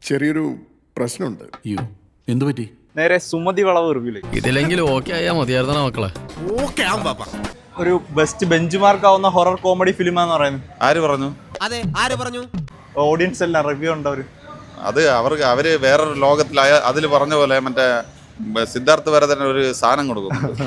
ചെറിയൊരു പ്രശ്നമുണ്ട്. അയ്യോ, എന്തു പറ്റി? നേരെ സുമതി വളവ് റിവ്യൂലേക്ക്. ഇതിലെങ്കിലും ഓക്കെ ആയാ മതിയായിരുന്ന മക്കളെ. ഒരു ബെസ്റ്റ് ബെഞ്ച് മാർക്ക് ആവുന്ന ഹൊറർ കോമഡി ഫിലിമാന്ന് പറയുന്നത്. ആര് പറഞ്ഞു? അതെ, ആര് പറഞ്ഞു? ഓഡിയൻസ് എല്ലാം റിവ്യൂ ഉണ്ടവര്. അത് അവര് വേറൊരു ലോകത്തിലായ അതിൽ പറഞ്ഞ പോലെ മറ്റേ സിദ്ധാർത്ഥ് വരെ തന്നെ ഒരു സാധനം കൊടുക്കുന്നുണ്ട്.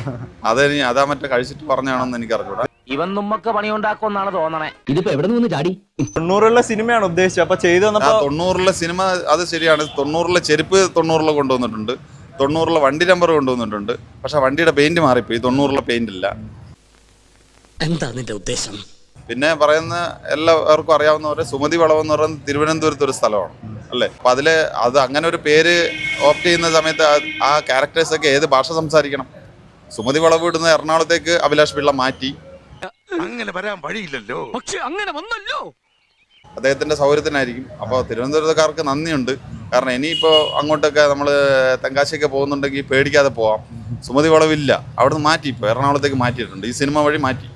അതാ മറ്റേ കഴിച്ചിട്ട് പറഞ്ഞാണെന്ന് എനിക്ക് അറിഞ്ഞൂടാ. ഇവൻ നമ്മക്ക് പണിയുണ്ടാക്കുമെന്നാണ് തോന്നണേ. ഇതിപ്പോ എവിടെ നിന്ന് ചാടി? 90-ലെ സിനിമയാണ് ഉദ്ദേശിച്ചത്. അപ്പൊ ചെയ്തു വന്നപ്പോ 90-ലെ സിനിമ അത് ശരിയാണ്. 90-ലെ ചെരുപ്പ് 90-ലെ കൊണ്ടുവന്നിട്ടുണ്ട്, 90-ലെ വണ്ടി നമ്പർ കൊണ്ടുവന്നിട്ടുണ്ട്. പക്ഷെ വണ്ടിയുടെ പെയിന്റ് മാറിപ്പോയി, 90-ലെ പെയിന്റ് ഇല്ല. എന്താ നിന്റെ ഉദ്ദേശം? പിന്നെ പറയുന്ന എല്ലാവർക്കും അറിയാവുന്ന പോലെ സുമതി വളവ് എന്ന് പറയുന്നത് തിരുവനന്തപുരത്ത് ഒരു സ്ഥലമാണ് അല്ലേ. അപ്പൊ അത് അങ്ങനെ ഒരു പേര് ഓപ്റ്റ് ചെയ്യുന്ന സമയത്ത് ആ ക്യാരക്ടേഴ്സ് ഒക്കെ ഏത് ഭാഷ സംസാരിക്കണം? സുമതി വളവ് ഇടുന്ന എറണാകുളത്തേക്ക് അഭിലാഷ് പിള്ള മാറ്റി. അങ്ങനെ വരാൻ വഴിയില്ലല്ലോ. പക്ഷെ അങ്ങനെ വന്നല്ലോ. അദ്ദേഹത്തിന്റെ സൗകര്യത്തിനായിരിക്കും. അപ്പോൾ തിരുവനന്തപുരത്തുകാർക്ക് നന്ദിയുണ്ട്. കാരണം ഇനിയിപ്പോൾ അങ്ങോട്ടൊക്കെ നമ്മൾ തെങ്കാശിയൊക്കെ പോകുന്നുണ്ടെങ്കിൽ പേടിക്കാതെ പോവാം. സുമതി വളവില്ല, അവിടുന്ന് മാറ്റി, ഇപ്പോൾ എറണാകുളത്തേക്ക് മാറ്റിയിട്ടുണ്ട്. ഈ സിനിമ വഴി മാറ്റി.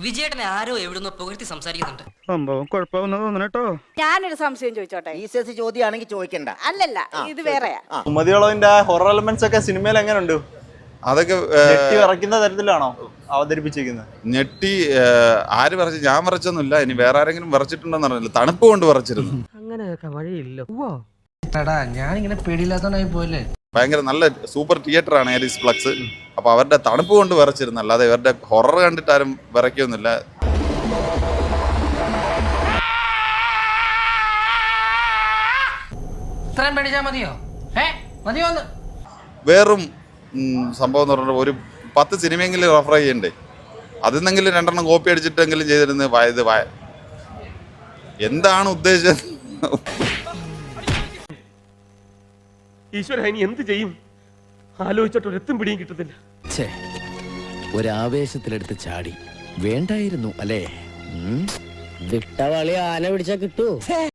വിജയേട്ടനെ ആരോ എവിടുന്നോ പുകഴ്ത്തി സംസാരിക്കുന്നുണ്ട്. സംഭവം കുഴപ്പമൊന്നും തോന്നണേട്ടോ. ഞാനൊരു സംശയം ചോദിച്ചോട്ടെ? ചോദ്യമാണെങ്കിൽ ചോദിക്കണ്ട. അല്ലല്ല, ഇത് വേറെയാ. സുമതി വളവിന്റെ ഹൊറർ എലമെന്റ്സ് ഒക്കെ സിനിമയിൽ എങ്ങനെയുണ്ട്? അതൊക്കെ വിറയ്ക്കുന്ന തരത്തിലാണോ അവതരിപ്പിച്ചിരിക്കുന്നത്? ഞെട്ടി ആര് വരച്ചു? ഞാൻ വരച്ചൊന്നുമില്ല. ഇനി വേറെ ആരെങ്കിലും വരച്ചിട്ടുണ്ടെന്ന് അറിയില്ല. തണുപ്പ് കൊണ്ട് വരച്ചിരുന്നു. അങ്ങനെയൊക്കെ വഴിയില്ല. ഞാനിങ്ങനെ പേടിയില്ലാത്തവനായി പോയല്ലേ. ഭയങ്കര നല്ല സൂപ്പർ തിയേറ്ററാണ് ഏരീസ് ഫ്ലക്സ്. അപ്പൊ അവരുടെ തണുപ്പ് കൊണ്ട് വരച്ചിരുന്നു, അല്ലാതെ ഇവരുടെ ഹൊറർ കണ്ടിട്ട് ആരും വരയ്ക്കൊന്നുമില്ല. ഇത്രയും പേടിച്ചാ മതിയോ? മതിയോ? വേറും സംഭവം എന്ന് പറഞ്ഞാൽ ഒരു 10 സിനിമയെങ്കിലും റെഫർ ചെയ്യണ്ടേ? അതിൽ നിന്നെങ്കിലും 2 കോപ്പി അടിച്ചിട്ടെങ്കിലും ചെയ്തിരുന്നു. എന്താണ് ഉദ്ദേശിച്ചത്? ഈശ്വര, ഇനി എന്ത് ചെയ്യും? ആലോചിച്ചിട്ട് ഒരെത്തും പിടിയും കിട്ടത്തില്ല. ഒരാവേശത്തിലെടുത്ത് ചാടി വേണ്ടായിരുന്നു അല്ലേ? വിട്ടവളി ആന പിടിച്ചാ കിട്ടൂ.